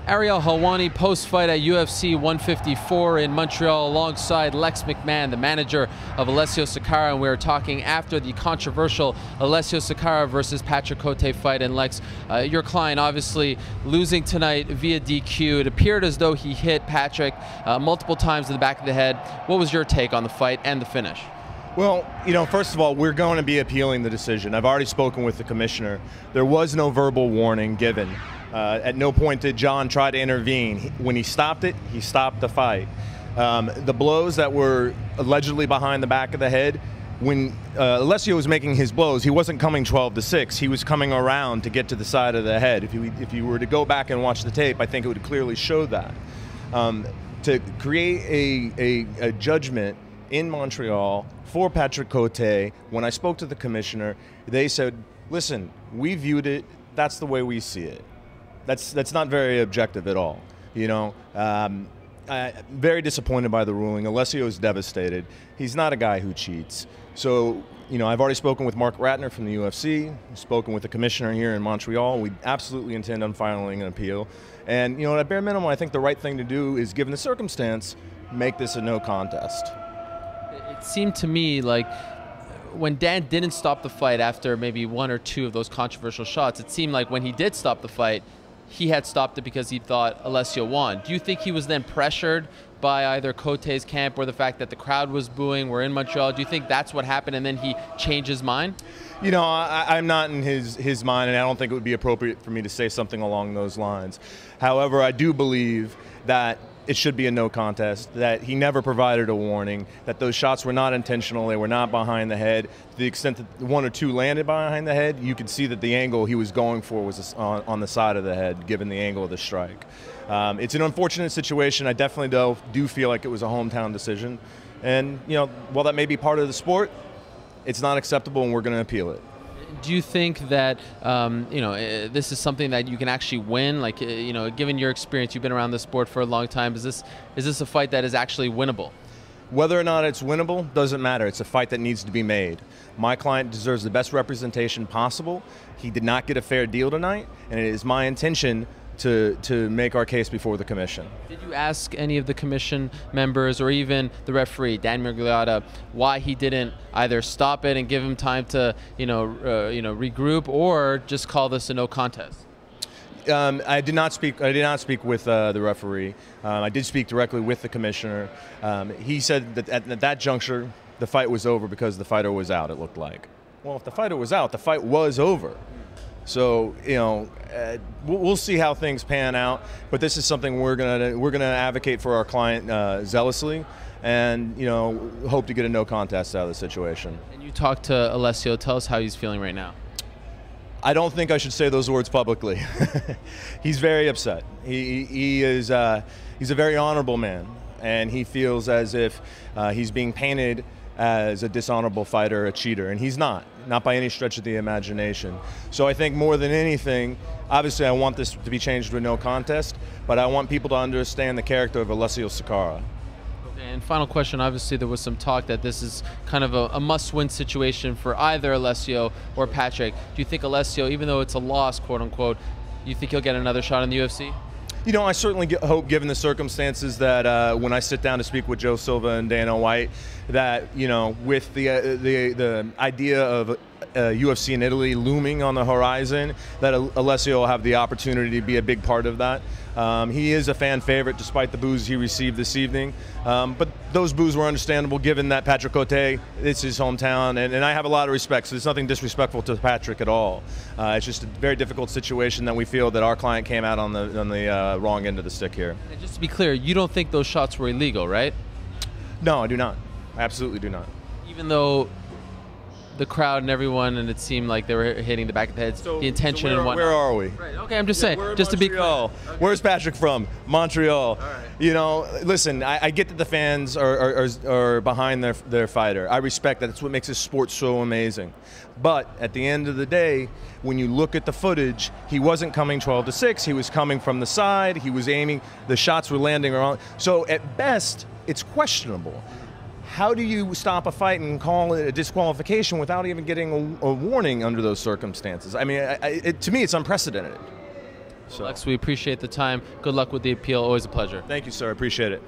Ariel Helwani post-fight at UFC 154 in Montreal alongside Lex McMahon, the manager of Alessio Sakara, and we were talking after the controversial Alessio Sakara versus Patrick Cote fight. And Lex, your client obviously losing tonight via DQ. It appeared as though he hit Patrick multiple times in the back of the head. What was your take on the fight and the finish? Well, first of all, we're going to be appealing the decision. I've already spoken with the commissioner. There was no verbal warning given. At no point did John try to intervene. When he stopped it, he stopped the fight. The blows that were allegedly behind the back of the head, when Alessio was making his blows, he wasn't coming 12-6. He was coming around to get to the side of the head. If you were to go back and watch the tape, I think it would clearly show that. To create a judgment in Montreal for Patrick Cote, when I spoke to the commissioner, they said, listen, we viewed it, that's the way we see it. That's not very objective at all. Very disappointed by the ruling. Alessio is devastated. He's not a guy who cheats. So, I've already spoken with Mark Ratner from the UFC, spoken with the commissioner here in Montreal. We absolutely intend on filing an appeal. And, at bare minimum, I think the right thing to do is, given the circumstance, make this a no contest. It seemed to me like when Dan didn't stop the fight after maybe one or two of those controversial shots, it seemed like when he did stop the fight, he had stopped it because he thought Alessio won. Do you think he was then pressured by either Cote's camp or the fact that the crowd was booing? We're in Montreal. Do you think that's what happened and then he changed his mind? I'm not in his mind, and I don't think it would be appropriate for me to say something along those lines. However, I do believe that it should be a no contest, that he never provided a warning, that those shots were not intentional, they were not behind the head. To the extent that one or two landed behind the head, you could see that the angle he was going for was on the side of the head, given the angle of the strike. It's an unfortunate situation. I definitely do feel like it was a hometown decision. And, while that may be part of the sport, it's not acceptable and we're going to appeal it. Do you think that this is something that you can actually win? Like, given your experience, you've been around the sport for a long time. Is this a fight that is actually winnable? Whether or not it's winnable doesn't matter. It's a fight that needs to be made. My client deserves the best representation possible. He did not get a fair deal tonight, and it is my intention to make our case before the commission. Did you ask any of the commission members or even the referee, Dan Mergliotta, why he didn't either stop it and give him time to regroup, or just call this a no contest? I did not speak with the referee. I did speak directly with the commissioner. He said that at that juncture, the fight was over because the fighter was out, it looked like. Well, if the fighter was out, the fight was over. So, we'll see how things pan out, but this is something we're gonna advocate for our client zealously, and hope to get a no contest out of the situation. And you talked to Alessio. Tell us how he's feeling right now. I don't think I should say those words publicly. He's very upset. He's a very honorable man, and he feels as if he's being painted as a dishonorable fighter, a cheater, and he's not by any stretch of the imagination. So I think more than anything, obviously I want this to be changed to a no contest, but I want people to understand the character of Alessio Sakara. Okay, and final question, obviously there was some talk that this is kind of a must-win situation for either Alessio or Patrick. Do you think Alessio, even though it's a loss, quote unquote, you think he'll get another shot in the UFC? I certainly hope, given the circumstances, that when I sit down to speak with Joe Silva and Dana White, that with the idea of UFC in Italy looming on the horizon, that Alessio will have the opportunity to be a big part of that. He is a fan favorite despite the boos he received this evening, but those boos were understandable given that Patrick Cote, it's his hometown, and I have a lot of respect, so there's nothing disrespectful to Patrick at all. It's just a very difficult situation that we feel that our client came out on the wrong end of the stick here. And just to be clear, you don't think those shots were illegal, right? No, I do not. I absolutely do not. Even though the crowd and everyone, and it seemed like they were hitting the back of the heads, the intention and whatnot. Where are we? Right. Okay, I'm just saying, just to be clear. Okay. Where's Patrick from? Montreal. All right. Listen, I get that the fans are behind their fighter. I respect that. That's what makes this sport so amazing. But at the end of the day, when you look at the footage, he wasn't coming 12-6. He was coming from the side. He was aiming. The shots were landing around. So at best, it's questionable. How do you stop a fight and call it a disqualification without even getting a warning under those circumstances? I mean, to me, it's unprecedented. So. Lex, we appreciate the time. Good luck with the appeal. Always a pleasure. Thank you, sir. I appreciate it.